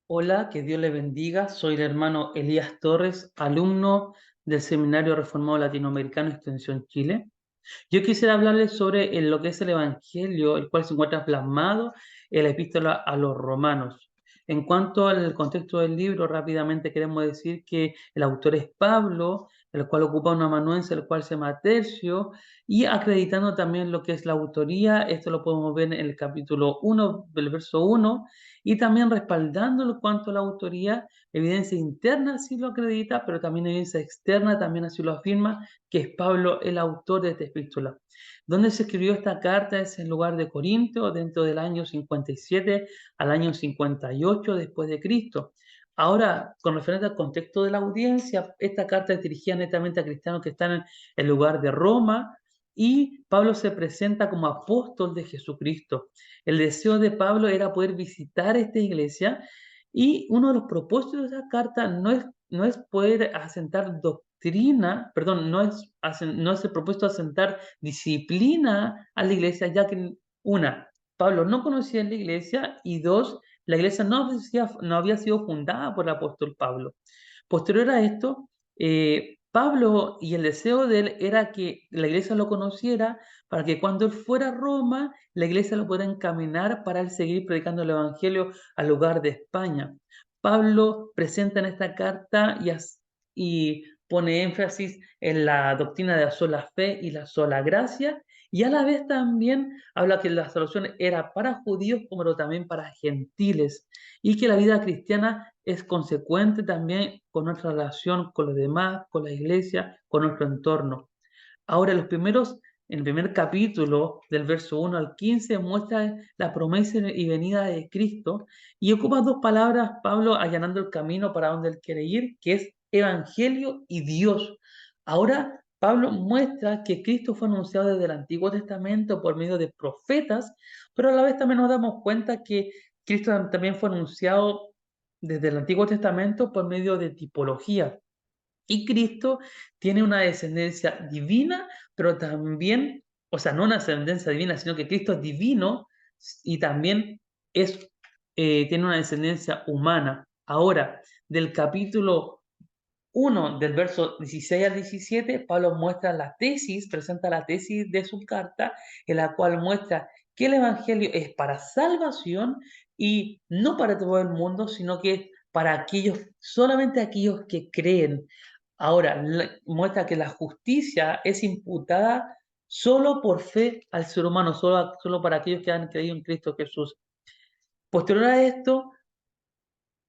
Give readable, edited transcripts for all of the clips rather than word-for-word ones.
Hola, que Dios le bendiga. Soy el hermano Elías Torres, alumno del Seminario Reformado Latinoamericano Extensión Chile. Yo quisiera hablarles sobre lo que es el Evangelio, el cual se encuentra plasmado en la Epístola a los Romanos. En cuanto al contexto del libro, rápidamente queremos decir que el autor es Pablo, el cual ocupa un amanuense, el cual se llama Tercio, y acreditando también lo que es la autoría, esto lo podemos ver en el capítulo 1, del verso 1, y también respaldándolo en cuanto a la autoría, evidencia interna sí lo acredita, pero también evidencia externa también así lo afirma, que es Pablo el autor de esta epístola. ¿Dónde se escribió esta carta? Es en lugar de Corinto, dentro del año 57 al año 58 después de Cristo. Ahora, con referente al contexto de la audiencia, esta carta es dirigida netamente a cristianos que están en el lugar de Roma y Pablo se presenta como apóstol de Jesucristo. El deseo de Pablo era poder visitar esta iglesia y uno de los propósitos de esa carta no es poder asentar doctrina, perdón, no es el propósito asentar disciplina a la iglesia, ya que una, Pablo no conocía la iglesia y dos, la iglesia no había sido fundada por el apóstol Pablo. Posterior a esto, Pablo y el deseo de él era que la iglesia lo conociera para que cuando él fuera a Roma, la iglesia lo pudiera encaminar para él seguir predicando el evangelio al lugar de España. Pablo presenta en esta carta y pone énfasis en la doctrina de la sola fe y la sola gracia, y a la vez también habla que la salvación era para judíos como también para gentiles, y que la vida cristiana es consecuente también con nuestra relación con los demás, con la iglesia, con nuestro entorno. Ahora, en el primer capítulo, del verso 1 al 15, muestra la promesa y venida de Cristo y ocupa dos palabras, Pablo, allanando el camino para donde él quiere ir, que es Evangelio y Dios. Ahora, Pablo muestra que Cristo fue anunciado desde el Antiguo Testamento por medio de profetas, pero a la vez también nos damos cuenta que Cristo también fue anunciado desde el Antiguo Testamento por medio de tipología. Y Cristo tiene una descendencia divina, pero también, o sea, no una descendencia divina, sino que Cristo es divino y también es, tiene una descendencia humana. Ahora, del capítulo 1, del verso 16 al 17, Pablo presenta la tesis de su carta, en la cual muestra que el Evangelio es para salvación y no para todo el mundo, sino que es para solamente aquellos que creen. Ahora, muestra que la justicia es imputada solo por fe al ser humano, solo para aquellos que han creído en Cristo Jesús. Posterior a esto,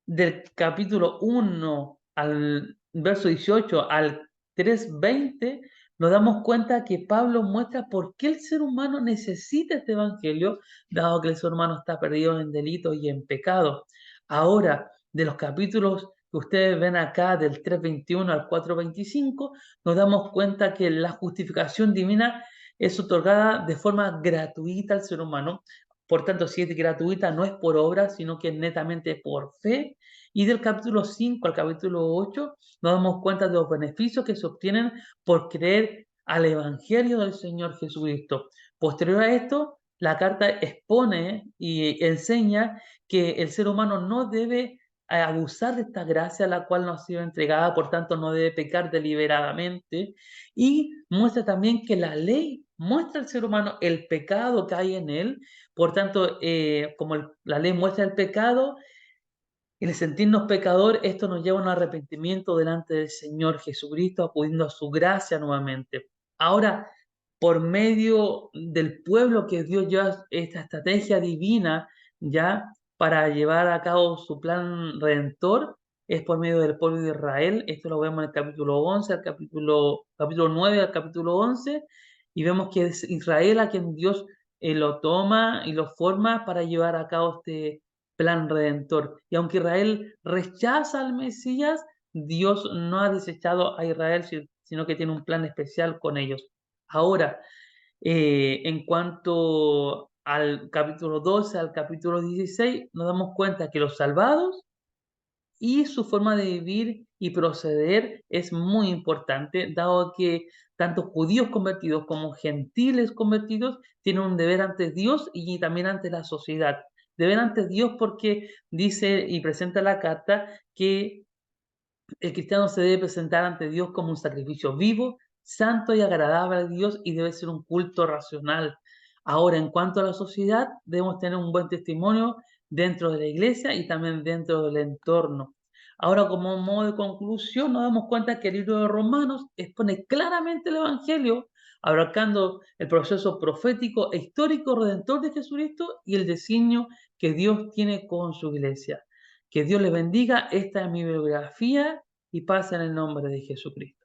del capítulo 1 al verso 18 al 3:20, nos damos cuenta que Pablo muestra por qué el ser humano necesita este evangelio, dado que el ser humano está perdido en delitos y en pecado. Ahora, de los capítulos que ustedes ven acá, del 3:21 al 4:25, nos damos cuenta que la justificación divina es otorgada de forma gratuita al ser humano. Por tanto, si es gratuita, no es por obra, sino que es netamente por fe. Y del capítulo 5 al capítulo 8 nos damos cuenta de los beneficios que se obtienen por creer al Evangelio del Señor Jesucristo. Posterior a esto, la carta expone y enseña que el ser humano no debe abusar de esta gracia a la cual nos ha sido entregada, por tanto no debe pecar deliberadamente, y muestra también que la ley muestra al ser humano el pecado que hay en él, por tanto, como la ley muestra el pecado, el sentirnos pecador, esto nos lleva a un arrepentimiento delante del Señor Jesucristo, acudiendo a su gracia nuevamente. Ahora, por medio del pueblo que Dios lleva esta estrategia divina, ya para llevar a cabo su plan redentor, es por medio del pueblo de Israel. Esto lo vemos en el capítulo 11, capítulo 9 al capítulo 11, y vemos que es Israel a quien Dios lo toma y lo forma para llevar a cabo este plan redentor. Y aunque Israel rechaza al Mesías, Dios no ha desechado a Israel, sino que tiene un plan especial con ellos. Ahora, en cuanto al capítulo 12 al capítulo 16, nos damos cuenta que los salvados y su forma de vivir y proceder es muy importante, dado que tanto judíos convertidos como gentiles convertidos tienen un deber ante Dios y también ante la sociedad. deben ante Dios porque dice y presenta la carta que el cristiano se debe presentar ante Dios como un sacrificio vivo, santo y agradable a Dios y debe ser un culto racional. Ahora, en cuanto a la sociedad, debemos tener un buen testimonio dentro de la iglesia y también dentro del entorno. Ahora, como modo de conclusión, nos damos cuenta que el libro de Romanos expone claramente el Evangelio, abarcando el proceso profético e histórico redentor de Jesucristo y el designio que Dios tiene con su iglesia. Que Dios les bendiga. Esta es mi biografía y pasa en el nombre de Jesucristo.